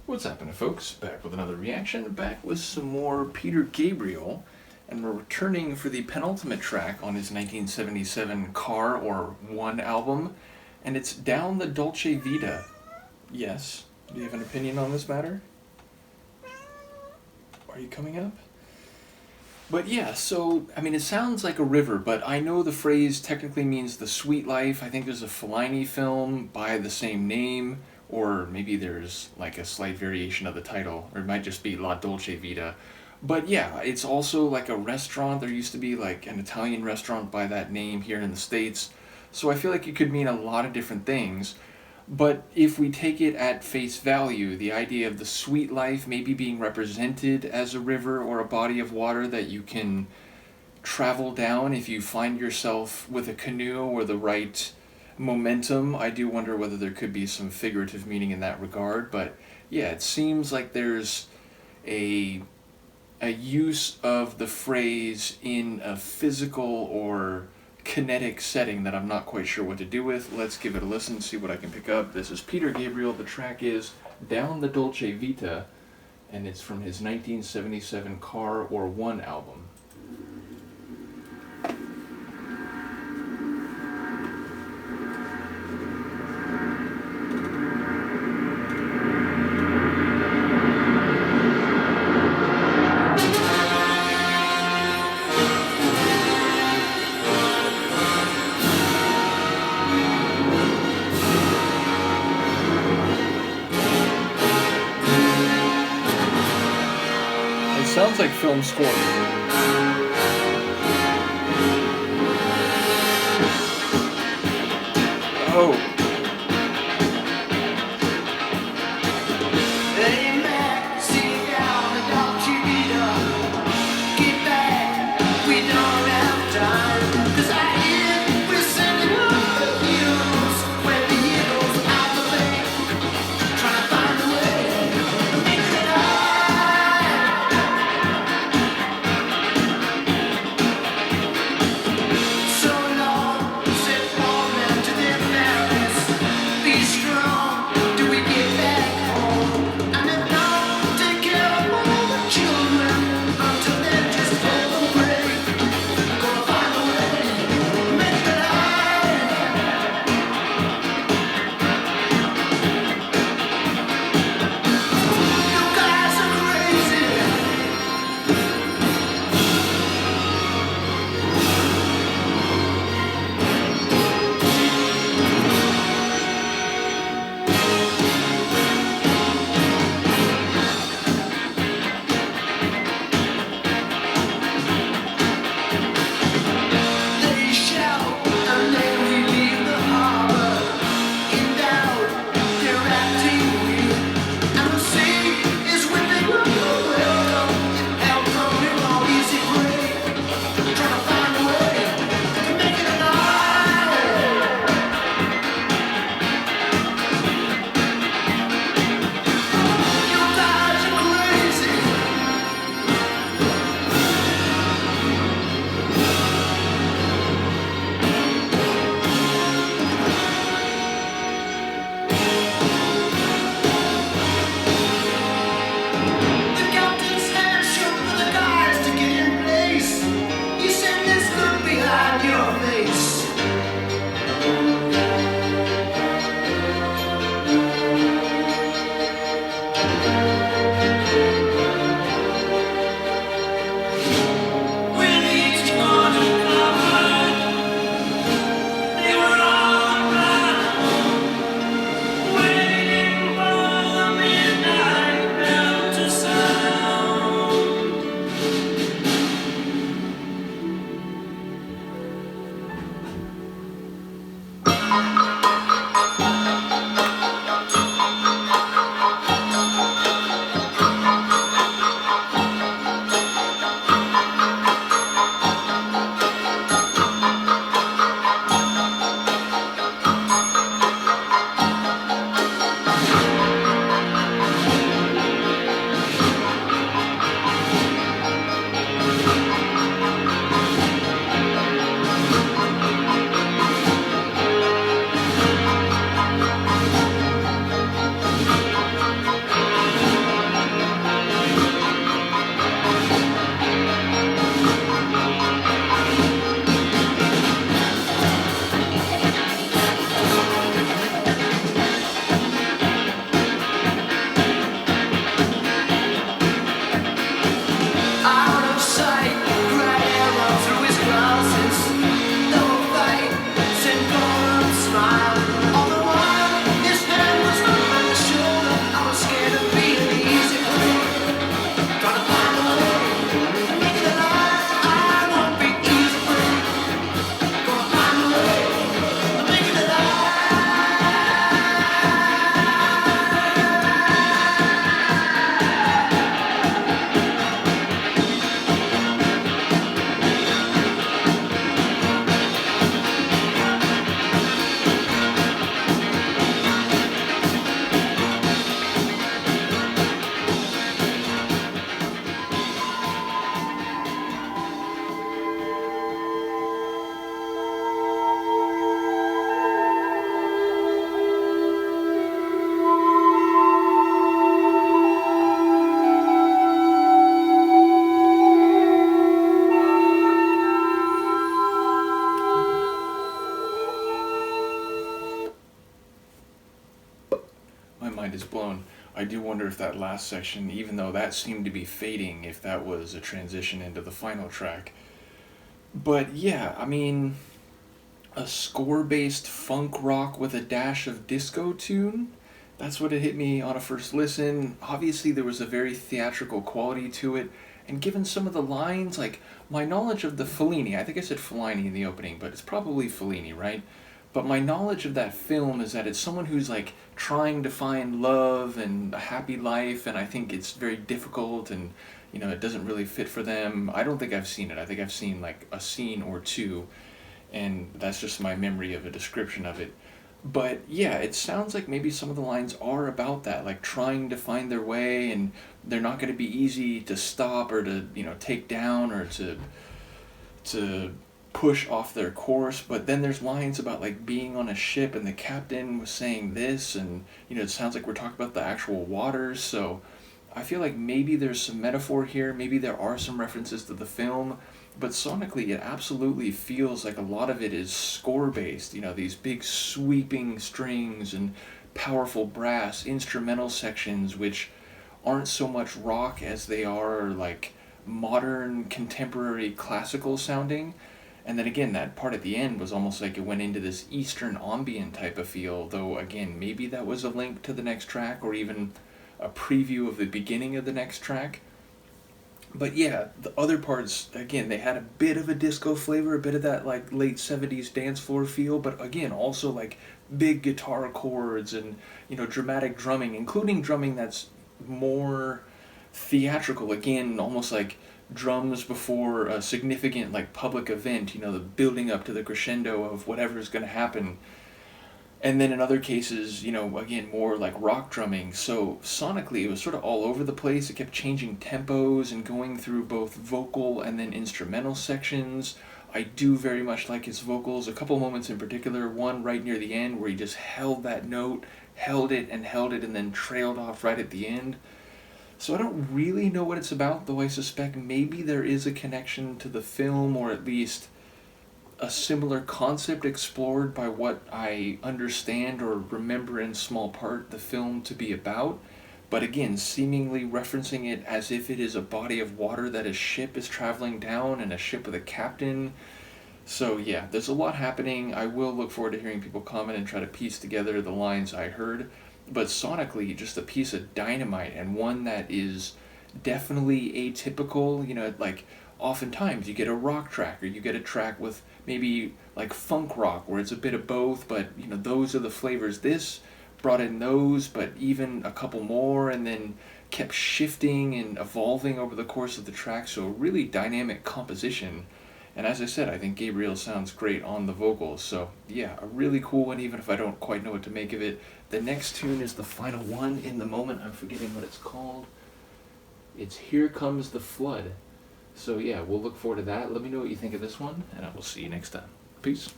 What's happening, folks? Back with another reaction, back with some more Peter Gabriel, and we're returning for the penultimate track on his 1977 Car or One album, and it's Down the Dolce Vita. Yes. Do you have an opinion on this matter? Are you coming up? But yeah, so, it sounds like a river, but I know the phrase technically means the sweet life. I think there's a Fellini film by the same name, or maybe there's like a slight variation of the title, or it might just be La Dolce Vita. But yeah, it's also like a restaurant. There used to be like an Italian restaurant by that name here in the States. So I feel like it could mean a lot of different things. But if we take it at face value, the idea of the sweet life maybe being represented as a river or a body of water that you can travel down if you find yourself with a canoe or the right momentum, I do wonder whether there could be some figurative meaning in that regard. But yeah, it seems like there's a use of the phrase in a physical or kinetic setting that I'm not quite sure what to do with. Let's give it a listen, see what I can pick up. This is Peter Gabriel. The track is Down the Dolce Vita, and it's from his 1977 Car or One album. It sounds like film score. Oh. film. I do wonder if that last section, even though that seemed to be fading, if that was a transition into the final track. But yeah, I mean, a score-based funk rock with a dash of disco tune. That's what it hit me on a first listen. Obviously, there was a very theatrical quality to it, and given some of the lines, like my knowledge of the Fellini, I think I said Fellini in the opening, but it's probably Fellini, right? But my knowledge of that film is that it's someone who's like trying to find love and a happy life, and I think it's very difficult and it doesn't really fit for them. I don't think I've seen it. I think I've seen like a scene or two, and that's just my memory of a description of it. But yeah, it sounds like maybe some of the lines are about that, like trying to find their way, and they're not going to be easy to stop or to take down or to push off their course. But then there's lines about like being on a ship, and the captain was saying this, and it sounds like we're talking about the actual waters. So I feel like maybe there's some metaphor here, maybe there are some references to the film, but sonically it absolutely feels like a lot of it is score based. These big sweeping strings and powerful brass instrumental sections, which aren't so much rock as they are like modern contemporary classical sounding. And then again, that part at the end was almost like it went into this Eastern ambient type of feel, though again, maybe that was a link to the next track or even a preview of the beginning of the next track. But yeah, the other parts, again, they had a bit of a disco flavor, a bit of that like late 70s dance floor feel, but again, also like big guitar chords and, dramatic drumming, including drumming that's more theatrical, again, almost like drums before a significant like public event, the building up to the crescendo of whatever is going to happen. And then in other cases, again, more like rock drumming. So sonically, it was sort of all over the place. It kept changing tempos and going through both vocal and then instrumental sections. I do very much like his vocals. A couple moments in particular, one right near the end where he just held that note, held it, and then trailed off right at the end. So I don't really know what it's about, though I suspect maybe there is a connection to the film, or at least a similar concept explored by what I understand or remember in small part the film to be about, but again, seemingly referencing it as if it is a body of water that a ship is traveling down and a ship with a captain. So yeah, there's a lot happening. I will look forward to hearing people comment and try to piece together the lines I heard, but sonically, just a piece of dynamite, and one that is definitely atypical. Like oftentimes you get a rock track or you get a track with maybe like funk rock where it's a bit of both, but those are the flavors. This brought in those, but even a couple more, and then kept shifting and evolving over the course of the track. So really dynamic composition. And as I said, I think Gabriel sounds great on the vocals. So yeah, a really cool one, even if I don't quite know what to make of it. The next tune is the final one. In the moment, I'm forgetting what it's called. It's Here Comes the Flood. So yeah, we'll look forward to that. Let me know what you think of this one, and I will see you next time. Peace.